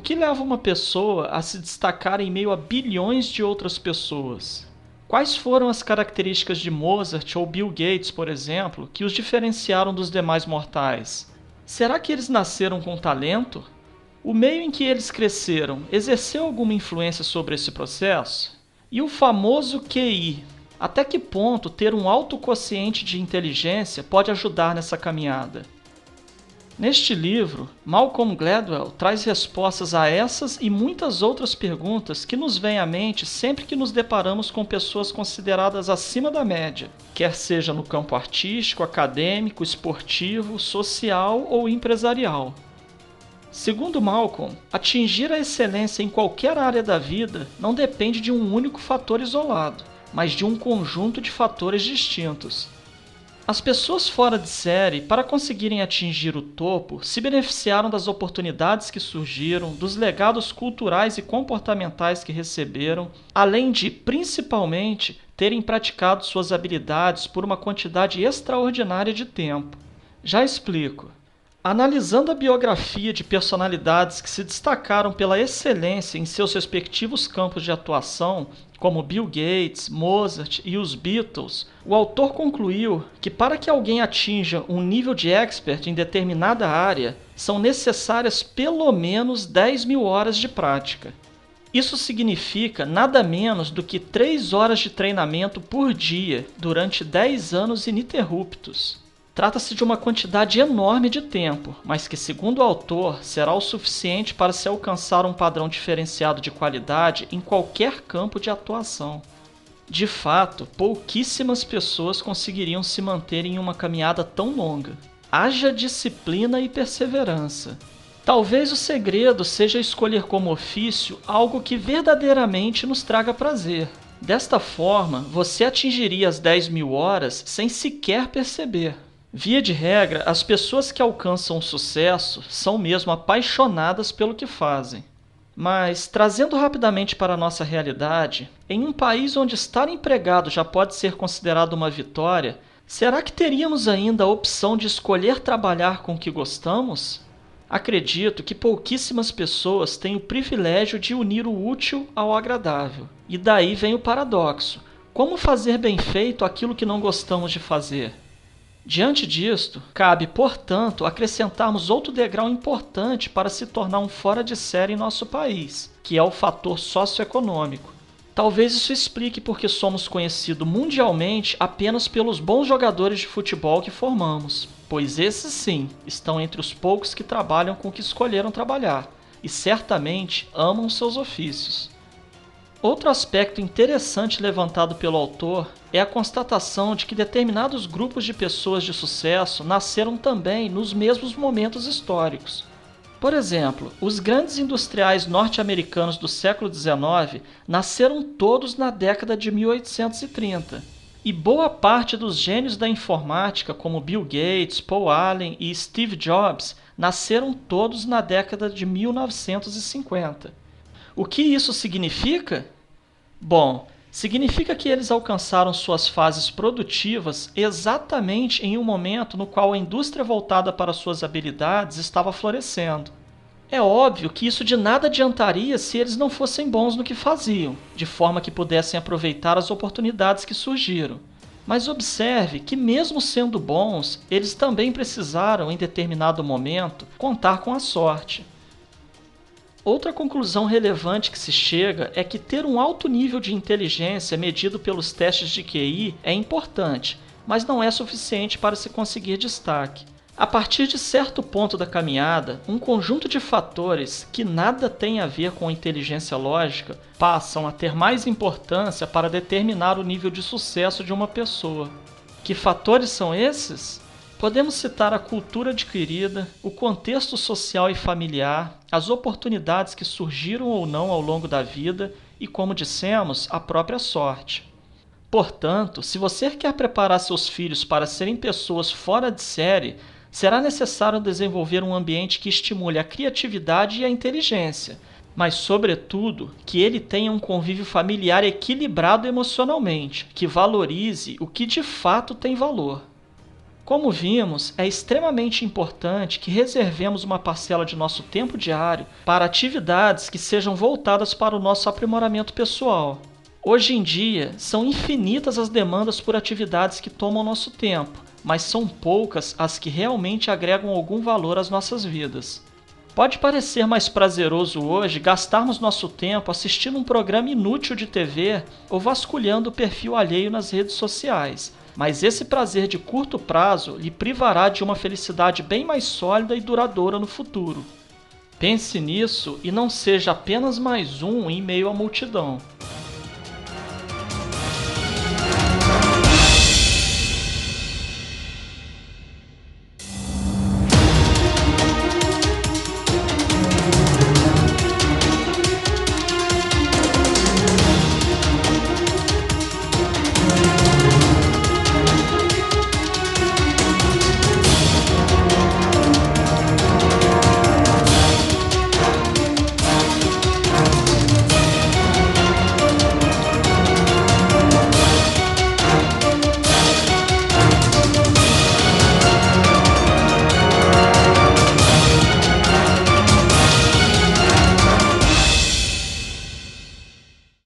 que leva uma pessoa a se destacar em meio a bilhões de outras pessoas? Quais foram as características de Mozart ou Bill Gates, por exemplo, que os diferenciaram dos demais mortais? Será que eles nasceram com talento? O meio em que eles cresceram exerceu alguma influência sobre esse processo? E o famoso QI? Até que ponto ter um alto quociente de inteligência pode ajudar nessa caminhada? Neste livro, Malcolm Gladwell traz respostas a essas e muitas outras perguntas que nos vêm à mente sempre que nos deparamos com pessoas consideradas acima da média, quer seja no campo artístico, acadêmico, esportivo, social ou empresarial. Segundo Malcolm, atingir a excelência em qualquer área da vida não depende de um único fator isolado, mas de um conjunto de fatores distintos. As pessoas fora de série, para conseguirem atingir o topo, se beneficiaram das oportunidades que surgiram, dos legados culturais e comportamentais que receberam, além de, principalmente, terem praticado suas habilidades por uma quantidade extraordinária de tempo. Já explico. Analisando a biografia de personalidades que se destacaram pela excelência em seus respectivos campos de atuação, como Bill Gates, Mozart e os Beatles, o autor concluiu que para que alguém atinja um nível de expert em determinada área, são necessárias pelo menos 10.000 horas de prática. Isso significa nada menos do que 3 horas de treinamento por dia, durante 10 anos ininterruptos. Trata-se de uma quantidade enorme de tempo, mas que, segundo o autor, será o suficiente para se alcançar um padrão diferenciado de qualidade em qualquer campo de atuação. De fato, pouquíssimas pessoas conseguiriam se manter em uma caminhada tão longa. Haja disciplina e perseverança. Talvez o segredo seja escolher como ofício algo que verdadeiramente nos traga prazer. Desta forma, você atingiria as 10.000 horas sem sequer perceber. Via de regra, as pessoas que alcançam o sucesso são mesmo apaixonadas pelo que fazem. Mas, trazendo rapidamente para a nossa realidade, em um país onde estar empregado já pode ser considerado uma vitória, será que teríamos ainda a opção de escolher trabalhar com o que gostamos? Acredito que pouquíssimas pessoas têm o privilégio de unir o útil ao agradável. E daí vem o paradoxo. Como fazer bem feito aquilo que não gostamos de fazer? Diante disto, cabe, portanto, acrescentarmos outro degrau importante para se tornar um fora de série em nosso país, que é o fator socioeconômico. Talvez isso explique porque somos conhecidos mundialmente apenas pelos bons jogadores de futebol que formamos, pois esses sim estão entre os poucos que trabalham com o que escolheram trabalhar, e certamente amam seus ofícios. Outro aspecto interessante levantado pelo autor é a constatação de que determinados grupos de pessoas de sucesso nasceram também nos mesmos momentos históricos. Por exemplo, os grandes industriais norte-americanos do século XIX nasceram todos na década de 1830. E boa parte dos gênios da informática, como Bill Gates, Paul Allen e Steve Jobs, nasceram todos na década de 1950. O que isso significa? Bom, significa que eles alcançaram suas fases produtivas exatamente em um momento no qual a indústria voltada para suas habilidades estava florescendo. É óbvio que isso de nada adiantaria se eles não fossem bons no que faziam, de forma que pudessem aproveitar as oportunidades que surgiram. Mas observe que, mesmo sendo bons, eles também precisaram, em determinado momento, contar com a sorte. Outra conclusão relevante que se chega é que ter um alto nível de inteligência medido pelos testes de QI é importante, mas não é suficiente para se conseguir destaque. A partir de certo ponto da caminhada, um conjunto de fatores que nada tem a ver com a inteligência lógica passam a ter mais importância para determinar o nível de sucesso de uma pessoa. Que fatores são esses? Podemos citar a cultura adquirida, o contexto social e familiar, as oportunidades que surgiram ou não ao longo da vida e, como dissemos, a própria sorte. Portanto, se você quer preparar seus filhos para serem pessoas fora de série, será necessário desenvolver um ambiente que estimule a criatividade e a inteligência, mas, sobretudo, que ele tenha um convívio familiar equilibrado emocionalmente, que valorize o que de fato tem valor. Como vimos, é extremamente importante que reservemos uma parcela de nosso tempo diário para atividades que sejam voltadas para o nosso aprimoramento pessoal. Hoje em dia, são infinitas as demandas por atividades que tomam nosso tempo, mas são poucas as que realmente agregam algum valor às nossas vidas. Pode parecer mais prazeroso hoje gastarmos nosso tempo assistindo um programa inútil de TV ou vasculhando o perfil alheio nas redes sociais, mas esse prazer de curto prazo lhe privará de uma felicidade bem mais sólida e duradoura no futuro. Pense nisso e não seja apenas mais um em meio à multidão.